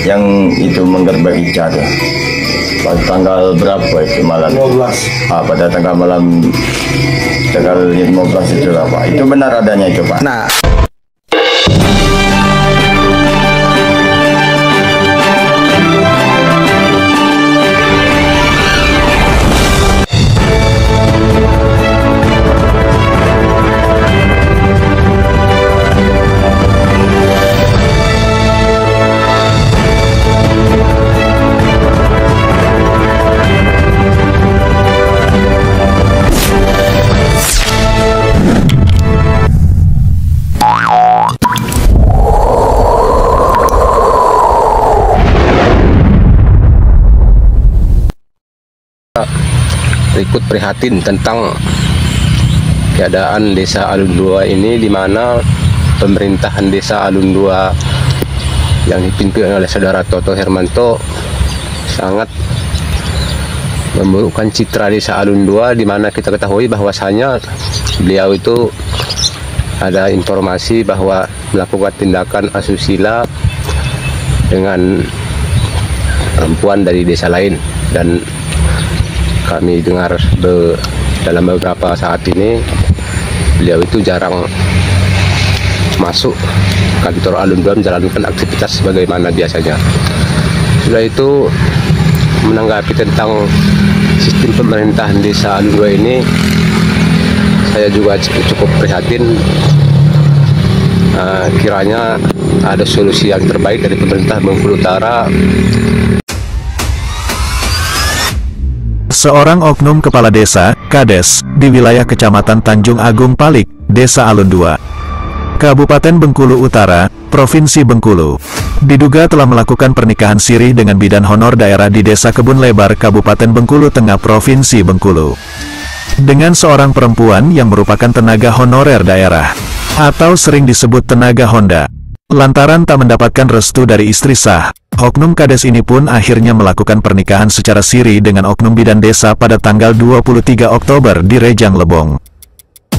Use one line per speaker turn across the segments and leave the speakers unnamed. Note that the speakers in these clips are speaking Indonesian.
yang itu menggerbek Ica tuh. Pada tanggal berapa itu malam?
15.
Pada tanggal malam tanggal 15 itu lah Pak. Itu benar adanya itu Pak.
Nah, ikut prihatin tentang keadaan Desa Alun 2 ini, di mana pemerintahan Desa Alun 2 yang dipimpin oleh Saudara Toto Hermanto sangat memburukkan citra Desa Alun 2, di mana kita ketahui bahwasanya beliau itu ada informasi bahwa melakukan tindakan asusila dengan perempuan dari desa lain, dan kami dengar dalam beberapa saat ini beliau itu jarang masuk kantor Alun 2 menjalankan aktivitas sebagaimana biasanya. Sudah itu, menanggapi tentang sistem pemerintahan Desa Alun 2 ini, saya juga cukup prihatin. Kiranya ada solusi yang terbaik dari pemerintah Bengkulu Utara.
Seorang oknum kepala desa, Kades, di wilayah Kecamatan Tanjung Agung Palik, Desa Alun 2, Kabupaten Bengkulu Utara, Provinsi Bengkulu, diduga telah melakukan pernikahan siri dengan bidan honor daerah di Desa Kebun Lebar, Kabupaten Bengkulu Tengah, Provinsi Bengkulu, dengan seorang perempuan yang merupakan tenaga honorer daerah, atau sering disebut tenaga Honda. Lantaran tak mendapatkan restu dari istri sah, oknum Kades ini pun akhirnya melakukan pernikahan secara siri dengan oknum bidan desa pada tanggal 23 Oktober di Rejang Lebong.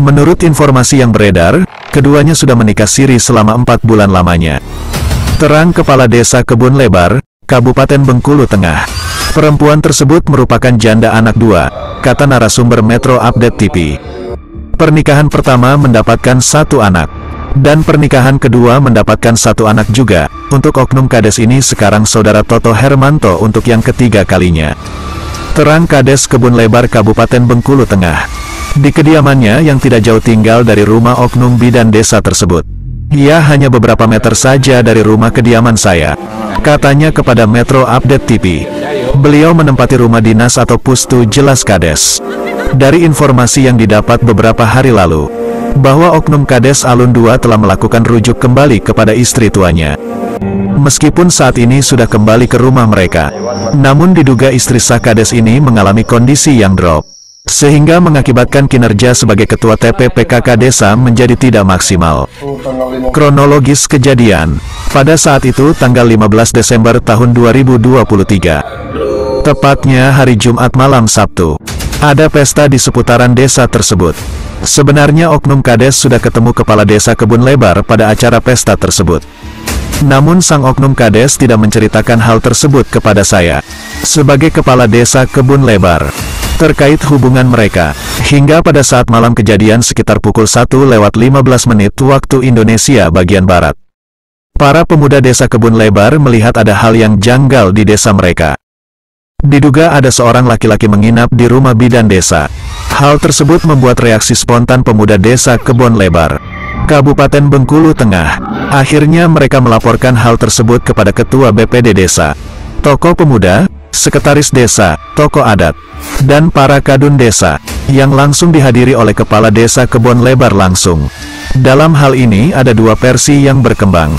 Menurut informasi yang beredar, keduanya sudah menikah siri selama 4 bulan lamanya. Terang Kepala Desa Kebun Lebar, Kabupaten Bengkulu Tengah, perempuan tersebut merupakan janda anak 2, kata narasumber Metro Update TV. Pernikahan pertama mendapatkan 1 anak, dan pernikahan kedua mendapatkan 1 anak juga. Untuk oknum Kades ini sekarang Saudara Toto Hermanto untuk yang ketiga kalinya. Terang Kades Kebun Lebar Kabupaten Bengkulu Tengah, di kediamannya yang tidak jauh tinggal dari rumah oknum bidan desa tersebut. Ia hanya beberapa meter saja dari rumah kediaman saya, katanya kepada Metro Update TV. Beliau menempati rumah dinas atau pustu, jelas Kades. Dari informasi yang didapat beberapa hari lalu, bahwa oknum Kades Alun 2 telah melakukan rujuk kembali kepada istri tuanya. Meskipun saat ini sudah kembali ke rumah mereka, namun diduga istri sah Kades ini mengalami kondisi yang drop, sehingga mengakibatkan kinerja sebagai ketua TPPKK desa menjadi tidak maksimal. Kronologis kejadian, pada saat itu tanggal 15 Desember tahun 2023, tepatnya hari Jumat malam Sabtu, ada pesta di seputaran desa tersebut. Sebenarnya oknum Kades sudah ketemu Kepala Desa Kebun Lebar pada acara pesta tersebut. Namun sang oknum Kades tidak menceritakan hal tersebut kepada saya, sebagai Kepala Desa Kebun Lebar, terkait hubungan mereka, hingga pada saat malam kejadian sekitar pukul 1:15 waktu Indonesia bagian Barat. Para pemuda Desa Kebun Lebar melihat ada hal yang janggal di desa mereka. Diduga ada seorang laki-laki menginap di rumah bidan desa. Hal tersebut membuat reaksi spontan pemuda Desa Kebun Lebar, Kabupaten Bengkulu Tengah. Akhirnya mereka melaporkan hal tersebut kepada Ketua BPD Desa, tokoh pemuda, sekretaris desa, tokoh adat, dan para kadun desa, yang langsung dihadiri oleh Kepala Desa Kebun Lebar langsung. Dalam hal ini ada 2 versi yang berkembang.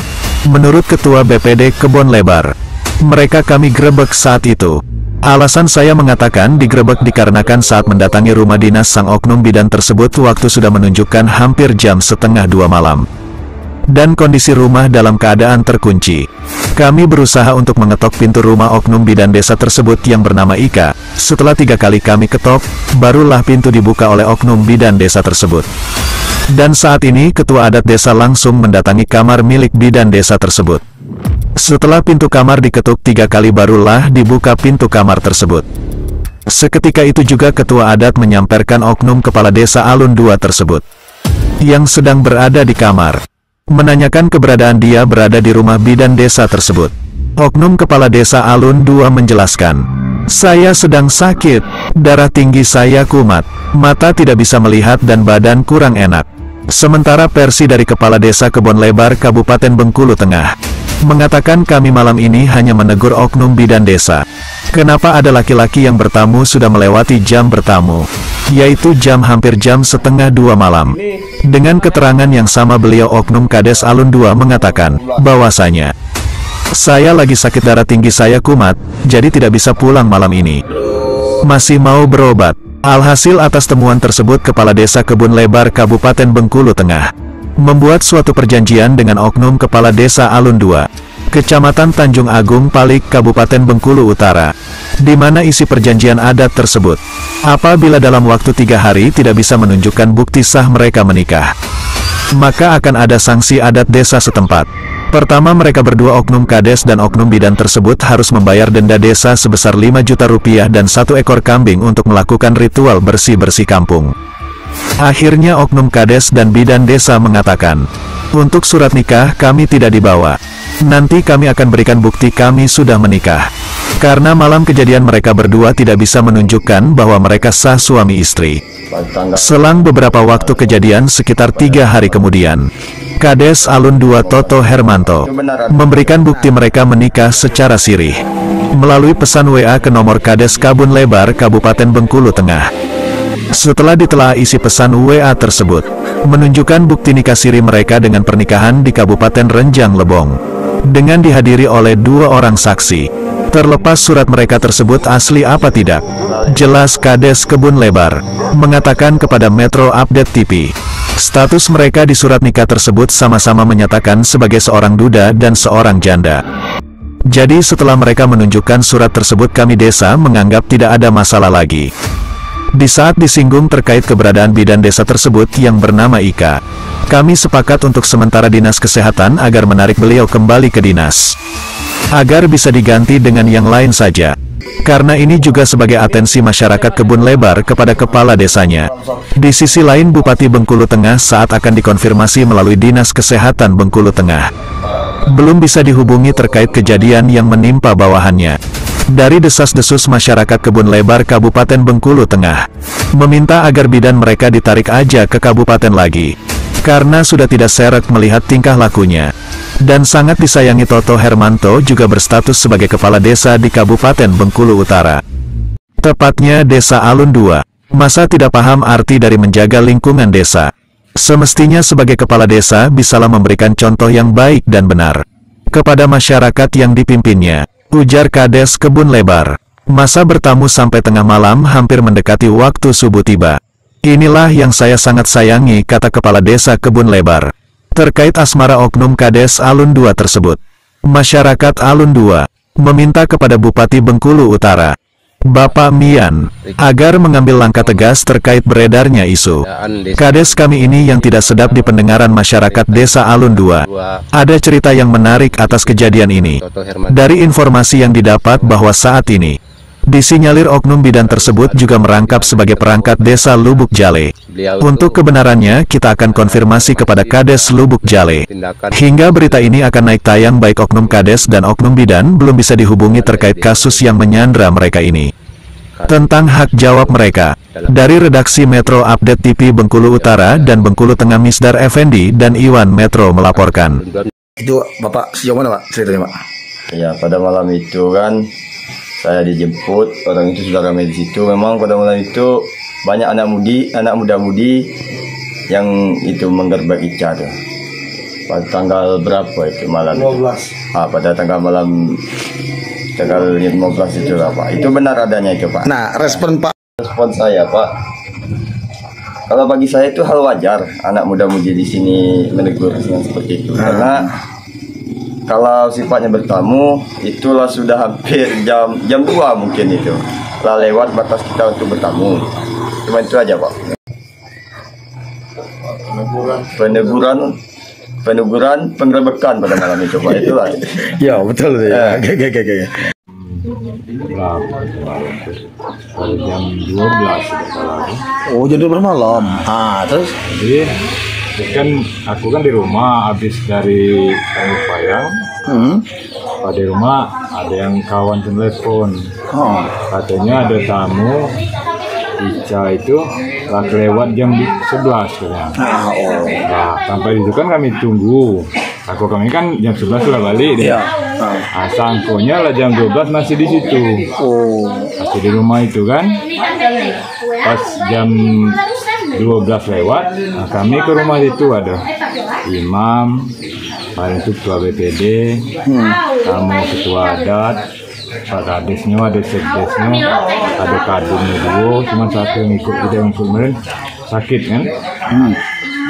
Menurut Ketua BPD Kebun Lebar, mereka kami grebek saat itu. Alasan saya mengatakan digrebek dikarenakan saat mendatangi rumah dinas sang oknum bidan tersebut waktu sudah menunjukkan hampir jam 1:30 malam. Dan kondisi rumah dalam keadaan terkunci. Kami berusaha untuk mengetok pintu rumah oknum bidan desa tersebut yang bernama Ika. Setelah 3 kali kami ketok, barulah pintu dibuka oleh oknum bidan desa tersebut. Dan saat ini Ketua Adat Desa langsung mendatangi kamar milik bidan desa tersebut. Setelah pintu kamar diketuk 3 kali barulah dibuka pintu kamar tersebut. Seketika itu juga ketua adat menyamperkan oknum kepala desa Alun 2 tersebut, yang sedang berada di kamar, menanyakan keberadaan dia berada di rumah bidan desa tersebut. Oknum kepala desa Alun 2 menjelaskan, "Saya sedang sakit, darah tinggi saya kumat, mata tidak bisa melihat dan badan kurang enak." Sementara versi dari Kepala Desa Kebon Lebar Kabupaten Bengkulu Tengah mengatakan kami malam ini hanya menegur oknum bidan desa. Kenapa ada laki-laki yang bertamu sudah melewati jam bertamu, yaitu hampir jam setengah 2 malam. Dengan keterangan yang sama beliau oknum Kades Alun 2 mengatakan bahwasanya, "Saya lagi sakit darah tinggi saya kumat, jadi tidak bisa pulang malam ini. Masih mau berobat." Alhasil atas temuan tersebut Kepala Desa Kebun Lebar Kabupaten Bengkulu Tengah membuat suatu perjanjian dengan oknum Kepala Desa Alun 2, Kecamatan Tanjung Agung Palik Kabupaten Bengkulu Utara, di mana isi perjanjian adat tersebut, apabila dalam waktu 3 hari tidak bisa menunjukkan bukti sah mereka menikah, maka akan ada sanksi adat desa setempat. Pertama, mereka berdua oknum kades dan oknum bidan tersebut harus membayar denda desa sebesar 5 juta rupiah dan 1 ekor kambing untuk melakukan ritual bersih-bersih kampung. Akhirnya oknum kades dan bidan desa mengatakan, "Untuk surat nikah kami tidak dibawa. Nanti kami akan berikan bukti kami sudah menikah." Karena malam kejadian mereka berdua tidak bisa menunjukkan bahwa mereka sah suami istri. Selang beberapa waktu kejadian sekitar 3 hari kemudian, Kades Alun 2 Toto Hermanto memberikan bukti mereka menikah secara sirih melalui pesan WA ke nomor Kades Kebun Lebar Kabupaten Bengkulu Tengah. Setelah ditelaah isi pesan WA tersebut menunjukkan bukti nikah siri mereka dengan pernikahan di Kabupaten Renjang Lebong, dengan dihadiri oleh 2 orang saksi. Terlepas surat mereka tersebut asli apa tidak, jelas Kades Kebun Lebar mengatakan kepada Metro Update TV, status mereka di surat nikah tersebut sama-sama menyatakan sebagai seorang duda dan seorang janda. Jadi setelah mereka menunjukkan surat tersebut kami desa menganggap tidak ada masalah lagi. Di saat disinggung terkait keberadaan bidan desa tersebut yang bernama Ika, kami sepakat untuk sementara Dinas Kesehatan agar menarik beliau kembali ke dinas, agar bisa diganti dengan yang lain saja. Karena ini juga sebagai atensi masyarakat Kebun Lebar kepada kepala desanya. Di sisi lain Bupati Bengkulu Tengah saat akan dikonfirmasi melalui Dinas Kesehatan Bengkulu Tengah, belum bisa dihubungi terkait kejadian yang menimpa bawahannya. Dari desas-desus masyarakat Kebun Lebar Kabupaten Bengkulu Tengah, meminta agar bidan mereka ditarik aja ke kabupaten lagi, karena sudah tidak seret melihat tingkah lakunya. Dan sangat disayangi Toto Hermanto juga berstatus sebagai kepala desa di Kabupaten Bengkulu Utara, tepatnya Desa Alun 2. Masa tidak paham arti dari menjaga lingkungan desa? Semestinya sebagai kepala desa bisalah memberikan contoh yang baik dan benar kepada masyarakat yang dipimpinnya, ujar Kades Kebun Lebar. Masa bertamu sampai tengah malam hampir mendekati waktu subuh tiba. Inilah yang saya sangat sayangi, kata Kepala Desa Kebun Lebar terkait asmara oknum Kades Alun 2 tersebut. Masyarakat Alun 2 meminta kepada Bupati Bengkulu Utara, Bapak Mian, agar mengambil langkah tegas terkait beredarnya isu Kades kami ini yang tidak sedap di pendengaran masyarakat Desa Alun 2. Ada cerita yang menarik atas kejadian ini. Dari informasi yang didapat bahwa saat ini disinyalir oknum bidan tersebut juga merangkap sebagai perangkat Desa Lubuk Jale. Untuk kebenarannya kita akan konfirmasi kepada Kades Lubuk Jale. Hingga berita ini akan naik tayang baik oknum Kades dan oknum bidan belum bisa dihubungi terkait kasus yang menyandra mereka ini. Tentang hak jawab mereka, dari redaksi Metro Update TV Bengkulu Utara dan Bengkulu Tengah Misdar Effendi dan Iwan Metro melaporkan.
Itu Bapak sejauh mana Pak ceritanya Pak?
Ya, pada malam itu kan saya dijemput, orang itu sudah ramai di situ. Memang pada malam itu banyak anak muda-mudi yang itu menggerbek Ica tuh. Pada tanggal berapa itu malam? 15. Pada tanggal malam tanggal 15 itu Pak. Itu benar adanya itu Pak.
Nah, respon Pak.
Respon saya Pak, kalau bagi saya itu hal wajar anak muda-mudi di sini menegur dengan seperti itu. Karena kalau sifatnya bertamu, itulah sudah hampir jam 2 mungkin itu. Lah lewat batas kita untuk bertamu. Cuma itu aja Pak. Peneguran peneguran, penggerebekan pada malam itu Pak. Itulah.
Ya betul ya. Oke.
Pada jam 12 tidak salah.
Oh jadi bermalam. Terus
Jadi kan aku kan di rumah habis dari Payang. Pada rumah ada yang kawan telepon. Katanya ada tamu Ica itu telah lewat jam 11 katanya. Nah, sampai itu kan kami tunggu. Kami kan jam 11 sudah balik dia. Sangkonya lah jam 12 masih di situ. Masih di rumah itu kan. Pas jam 12 lewat, kami ke rumah itu ada imam, ada ketua BPD, tamu ketua adat, Pak Kadesnya, ada sekdesnya, ada kadunnya dua, cuma satu yang ikut kita yang kemarin sakit kan.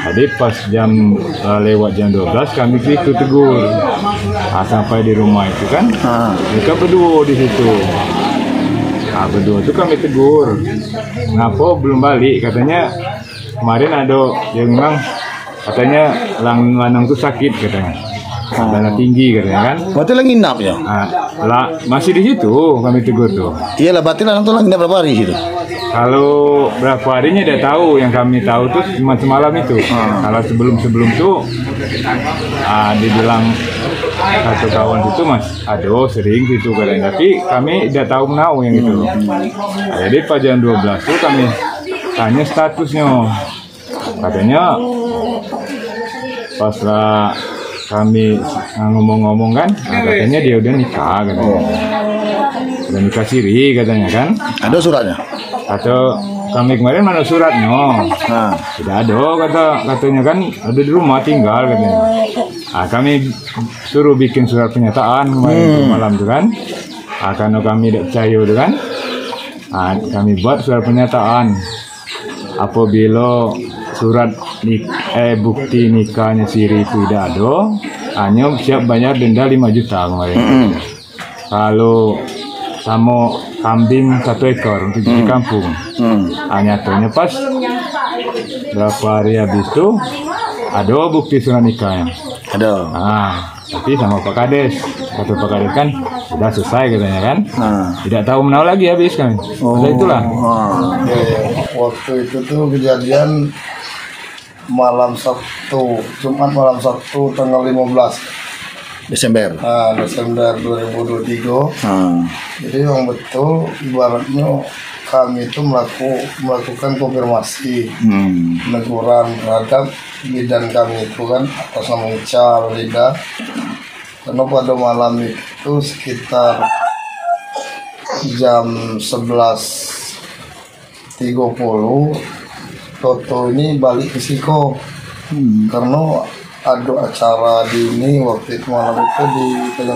Jadi pas jam lewat jam 12 kami itu tegur. Sampai di rumah itu kan, mereka berdua di situ. Berdua itu kami tegur. Ngapa belum balik? Katanya kemarin ada yang memang katanya lanang itu sakit katanya. Darah tinggi katanya kan.
berarti lagi nginap ya?
Masih di situ kami tegur tuh.
Iya lah, berarti lanang tuh lagi nginap berapa hari situ?
Kalau berapa harinya dia tahu, yang kami tahu tuh cuma semalam itu. Kalau sebelum tuh dibilang satu kawan itu Mas, aduh sering gitu kadang, tapi kami tidak tahu menau yang itu. Jadi pada jam 12 tuh kami tanya statusnya, katanya pas lah kami ngomong-ngomong kan, katanya dia udah nikah katanya. Udah nikah siri katanya kan.
Ada suratnya?
Atau kami kemarin mana suratnya? Tidak ada katanya kan, ada di rumah tinggal katanya. Kami suruh bikin surat pernyataan kemarin malam itu kan. Karena kami tidak percaya itu kan. Kami buat surat pernyataan. Apabila surat bukti nikahnya siri itu tidak ada, hanya siap bayar denda 5 juta kemarin. Kalau sama kambing 1 ekor untuk di kampung. Nyatanya pas berapa hari habis itu ada bukti surat nikahnya.
Ada.
Tapi sama Pak Kades, kata Pak Kades kan sudah selesai katanya kan. Tidak tahu menau lagi habis kan. Itulah.
Waktu itu tuh kejadian malam Sabtu, Jumat malam Sabtu tanggal 15
Desember.
Desember 2023. Jadi yang betul ibaratnya kami itu melakukan konfirmasi peneguran terhadap bidan kami itu kan atas nama Ica Lida. Karena pada malam itu sekitar jam 11.30 Toto ini balik ke Siko karena ada acara di ini waktu itu malam itu di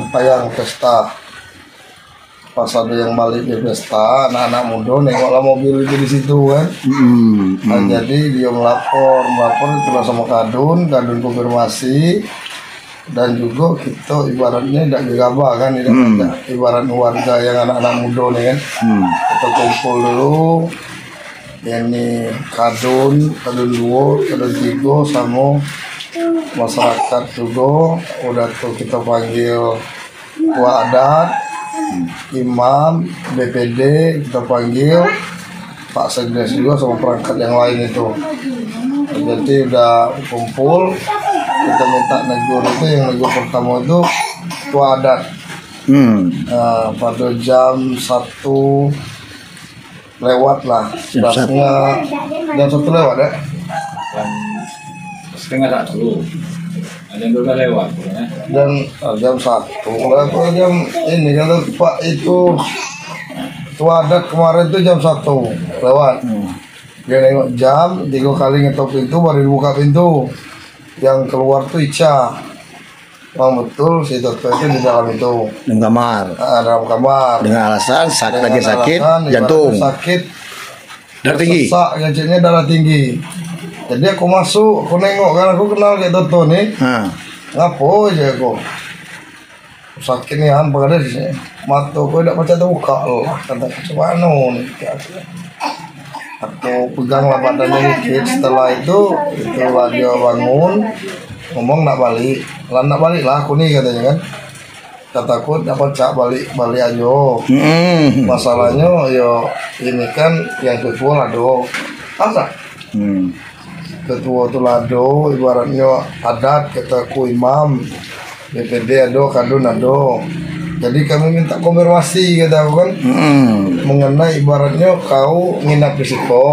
Payang pesta. Pas ada yang balik di pesta, anak-anak muda nengoklah mobil itu di situ kan. Jadi dia melapor itu sama kadun konfirmasi, dan juga kita ibaratnya tidak gegabah kan, ibarat warga yang anak-anak muda nih kan. Kita kumpul dulu. Ini kadun 2, kadun 3 sama masyarakat juga. Udah tuh kita panggil ketua adat, imam, BPD, kita panggil Pak Sekdes juga sama perangkat yang lain itu. Jadi udah kumpul, kita minta negur itu, yang negur pertama itu ketua adat. Pada jam 1 lewat lah, jam 1 lewat ya.
Setengah 1 ada yang udah lewat ya.
Dan jam 1 jam ini kan Pak itu tua adat kemarin itu jam 1 lewat. Dia nengok jam 3 kali ngetok pintu baru dibuka pintu. Yang keluar tuh Ica. Betul si dokter itu di dalam itu.
Dalam kamar.
Dalam kamar.
Dengan alasan sakit jantung.
Sakit.
Darah tinggi.
Sesak, gajinya darah tinggi. Jadi aku masuk, aku nengok kan, aku kenal kayak Toto nih. Ngapo aja aku sakit nih Pak Kades, mata aku tidak baca terbuka loh. Kata coba nih. Aku pegang lah badannya dikit. Setelah itu dia bangun. ngomong nak balik lah aku nih katanya kan. Kataku dapat cak balik aja. Masalahnya yo ini kan yang ketua lado, apa? Ketua tu lado, ibaratnya adat kataku imam, BPD ado, kadun ado. Jadi kami minta konfirmasi kataku kan, mengenai ibaratnya kau nginap di situ.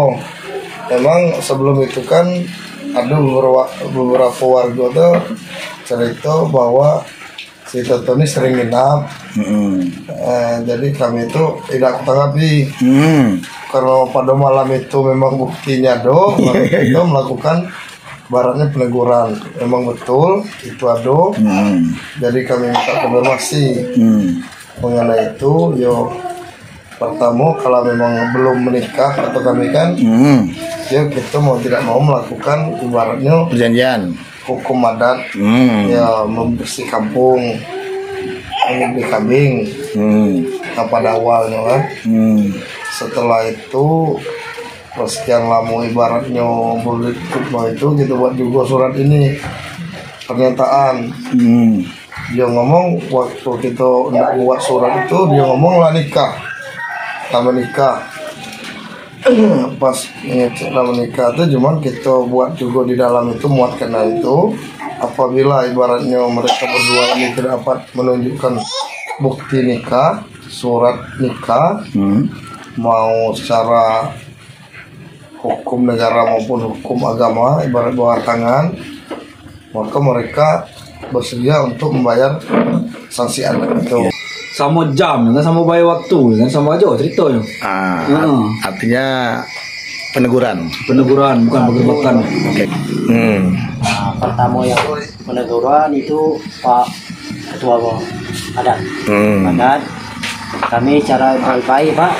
Emang sebelum itu kan ada beberapa warga tuh cerita bahwa si Toto ini sering nginap, jadi kami itu tidak tanggapi. Kalau pada malam itu memang buktinya kita melakukan baratnya peneguran. Memang betul itu ada. Jadi kami minta konfirmasi mengenai itu. Yo pertama kalau memang belum menikah atau kami kan, yo kita mau tidak mau melakukan ibaratnya
Perjanjian.
hukum adat, ya membersih kampung, menyembelih kambing, pada awalnya kan. Setelah itu sekian lama ibaratnya berikutnya itu kita buat juga surat ini pernyataan. Dia ngomong waktu kita nak buat surat itu dia ngomong lah nikah, tambah nikah. Pas ngecek nama nikah itu cuman kita buat juga di dalam itu muat kena itu apabila ibaratnya mereka berdua ini tidak dapat menunjukkan bukti nikah, surat nikah, mau secara hukum negara maupun hukum agama ibarat bawah tangan, maka mereka bersedia untuk membayar sanksi adat itu.
Sama jam, kan sama bayar waktu, kan sama aja ceritanya.
Artinya peneguran.
Peneguran bukan penggerbekan.
Oke.
Nah, pertama yang peneguran itu Pak Ketua Adat. Adat. Kami cara baik-baik Pak.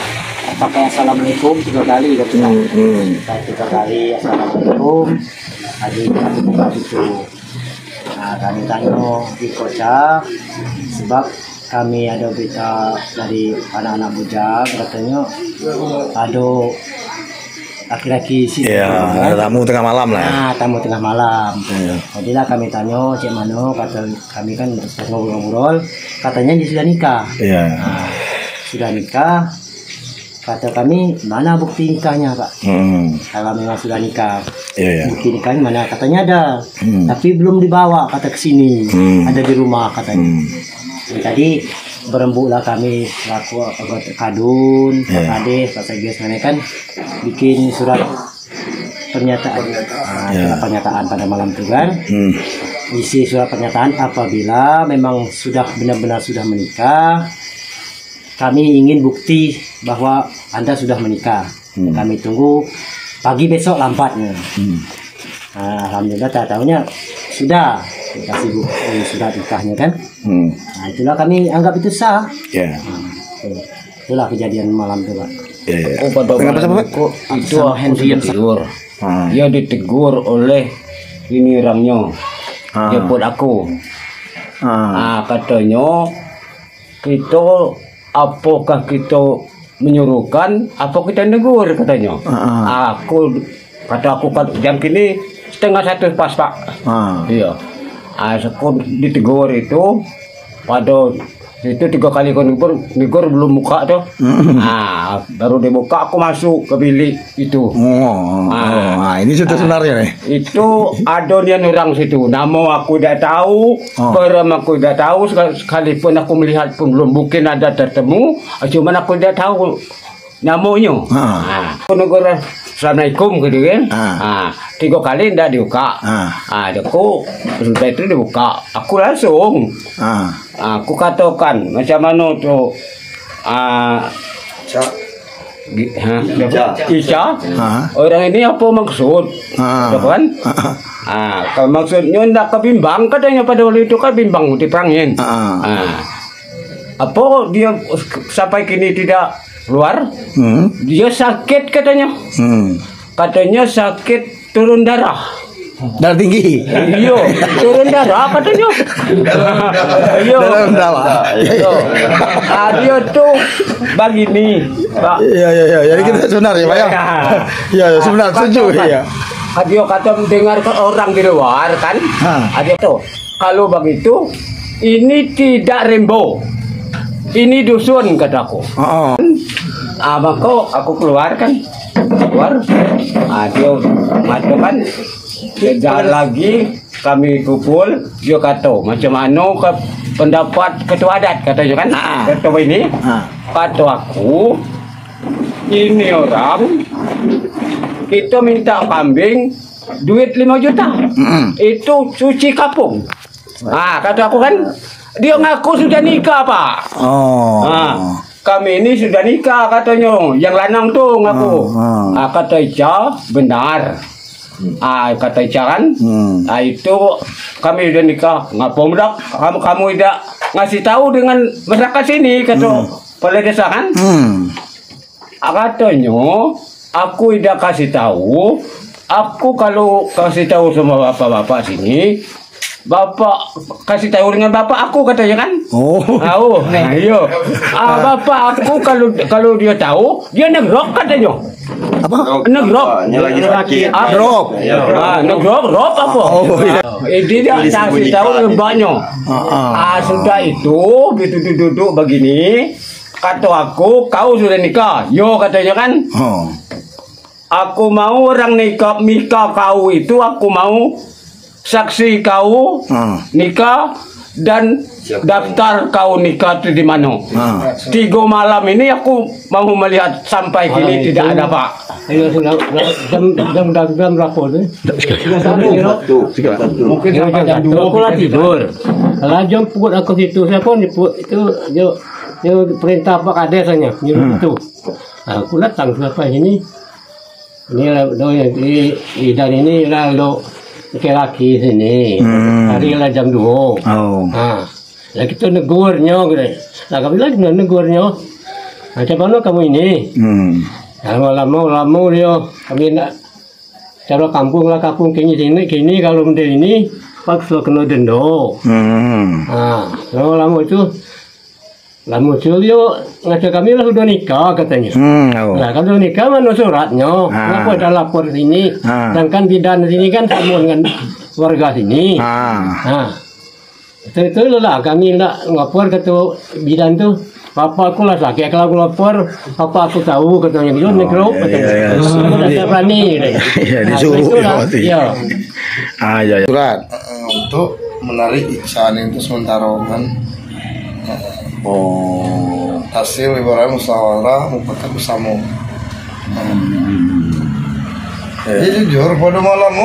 Pakai assalamualaikum 3 kali kan kita. 3 kali assalamualaikum. Adik buka itu. Nah, kami tanya di kocak sebab kami ada berita dari anak-anak bujang katanya ada laki-laki sini.
Ada tamu tengah malam lah.
Nah, tamu tengah malam. Jadilah kami tanya cik mana, kata kami kan ngobrol-ngobrol, katanya dia sudah nikah. Nah, sudah nikah. Kata kami mana bukti nikahnya Pak? Kalau memang sudah nikah, bukti nikahnya mana? Katanya ada, tapi belum dibawa kata ke sini. Ada di rumah katanya. Tadi berembuklah kami selaku anggota kadun, Pak Kades, Pak Seges mana kan bikin surat pernyataan. Pernyataan pada malam itu kan. Isi surat pernyataan apabila memang sudah benar-benar sudah menikah, kami ingin bukti bahwa Anda sudah menikah. Kami tunggu pagi besok lambatnya. Alhamdulillah tak tahunya sudah dikasih bukti sudah nikahnya kan. Nah itulah kami anggap itu sah. Itulah kejadian malam itu Pak.
Itu Henry yang tegur. Dia ditegur oleh ini orangnya. Dia pun aku. Katanya kita apakah kita menyuruhkan apa kita negur katanya. Aku kan jam kini 12:30 pas Pak. Iya. Aku ditegur itu pada itu 3 kali negur belum buka tuh. Baru dibuka aku masuk ke bilik itu.
Ini cerita sebenarnya nih.
Itu adonian orang situ. Nama aku tidak tahu, peram aku tidak tahu, sekalipun aku melihat pun belum mungkin ada tertemu. Cuma aku tidak tahu namanya. Aku negur Assalamualaikum gitu kan. 3 kali tidak dibuka. Aku sudah itu dibuka. Aku langsung. Aku katakan macam mana tuh. Ica. Orang ini apa maksud? Kan? Kalau maksudnya tidak kebimbang katanya pada waktu itu kan bimbang diperangin. Apa dia sampai kini tidak keluar? Dia sakit katanya. Katanya sakit turun darah.
Darah tinggi.
Iya, turun darah katanya. Iya. Dia tuh begini, Pak.
Iya. Jadi kita sebenarnya Pak ya. Iya, sebenarnya setuju ya.
Dia kata mendengar orang di luar kan. Dia tuh kalau begitu ini tidak rembo. Ini dusun kataku. Maka aku keluar kan. Keluar. Dia masukkan. Dan lagi kami kumpul. Dia kata macam mana pendapat ketua adat katanya kan. Ketua ini. Kata aku ini orang kita minta kambing duit 5 juta. Itu suci kapung. Kata aku kan dia ngaku sudah nikah Pak. Kami ini sudah nikah katanya. Yang lanang tuh ngaku. Kata Ica benar. Kata Ica kan. Itu kami sudah nikah. Ngapa mudah kamu tidak ngasih tahu dengan masyarakat sini kata kepala desa kan. Katanya aku tidak kasih tahu. Aku kalau kasih tahu sama bapak-bapak sini, bapak kasih tahu dengan bapak aku katanya kan. Iya. Bapak aku kalau dia tahu, dia negrok katanya. Apa? Negrok.
Lagi
Drop.
Negrok apa? Dia kasih tahu dengan banyak. Sudah itu duduk begini. Kata aku, kau sudah nikah. Yo katanya kan. Aku mau orang nikah kau itu, aku mau saksi kau nikah dan daftar kau nikah itu di mana. 3 malam ini aku mau melihat sampai kini tidak ada Pak.
Ayo sudah jam berapa tu? Mungkin sampai jam 2 aku lah tidur. Kalau jam pukul aku situ siapa itu dia perintah Pak Kades hanya nyuruh itu. Aku datang siapa ini? Ini di dan ini lah laki-laki sini. Hari lah jam 2. Lah kita negurnya gitu. Lah kami lagi negurnya. Macam mana kamu ini? Lama dia kami nak cara kampung lah kampung kini kalau benda ini paksa kena denda. Lama itu lama dia ngajak kami lah sudah nikah katanya. Nah kalau nikah mana suratnya? Kenapa ada lapor sini? Sedangkan bidan sini kan sama dengan warga sini. Itu lah kami nak ngapor kata bidan tu. Papa aku lah sakit kalau aku lapor, papa aku tahu katanya dia negro katanya. Aku tidak berani.
Disuruh.
Ya.
Surat
untuk menarik Iksan itu sementara kan. Hasil ibaratnya musyawarah mufakat bersama. Jadi jujur pada malam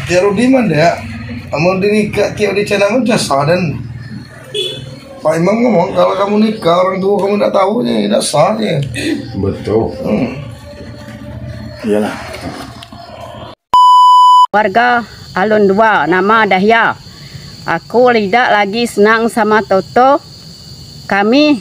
dia Rudi mana ya? Kamu dinikah tiap di channel jasa dan Pak Imam ngomong kalau kamu nikah orang tua kamu tidak tahu tidak sah ya.
Betul.
Iyalah.
Warga Alun 2 nama Dahya. Aku tidak lagi senang sama Toto. Kami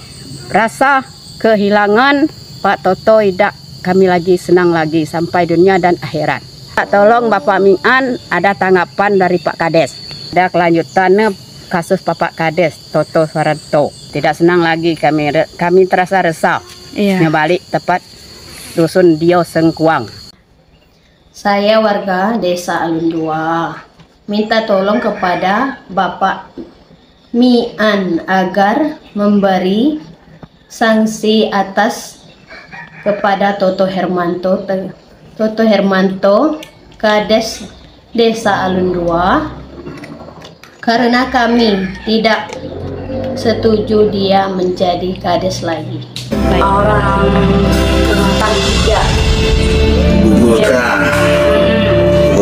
rasa kehilangan Pak Toto, tidak kami lagi senang lagi sampai dunia dan akhirat. Tolong Bapak Ming'an ada tanggapan dari Pak Kades. Ada kelanjutannya kasus Bapak Kades Toto Suaranto. Tidak senang lagi kami terasa resah. Balik tepat dusun Dio Sengkuang.
Saya warga Desa Alun 2 minta tolong kepada Bapak Ming'an agar memberi sanksi atas kepada Toto Hermanto Kades Desa Alun 2 karena kami tidak setuju dia menjadi kades lagi. Orang Kementan 3
Bubur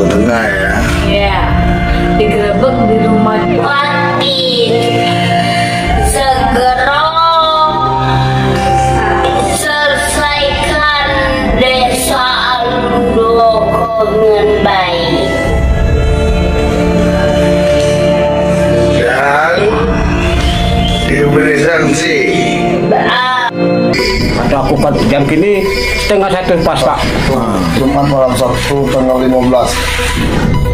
tengah ya.
Ya, digerebek di rumah mati. Segera selesaikan Desa Alun 2 dengan baik.
Diberi sanksi.
Kata aku kan jam kini 12:30 pas Pak.
Jumat malam Sabtu tanggal 15.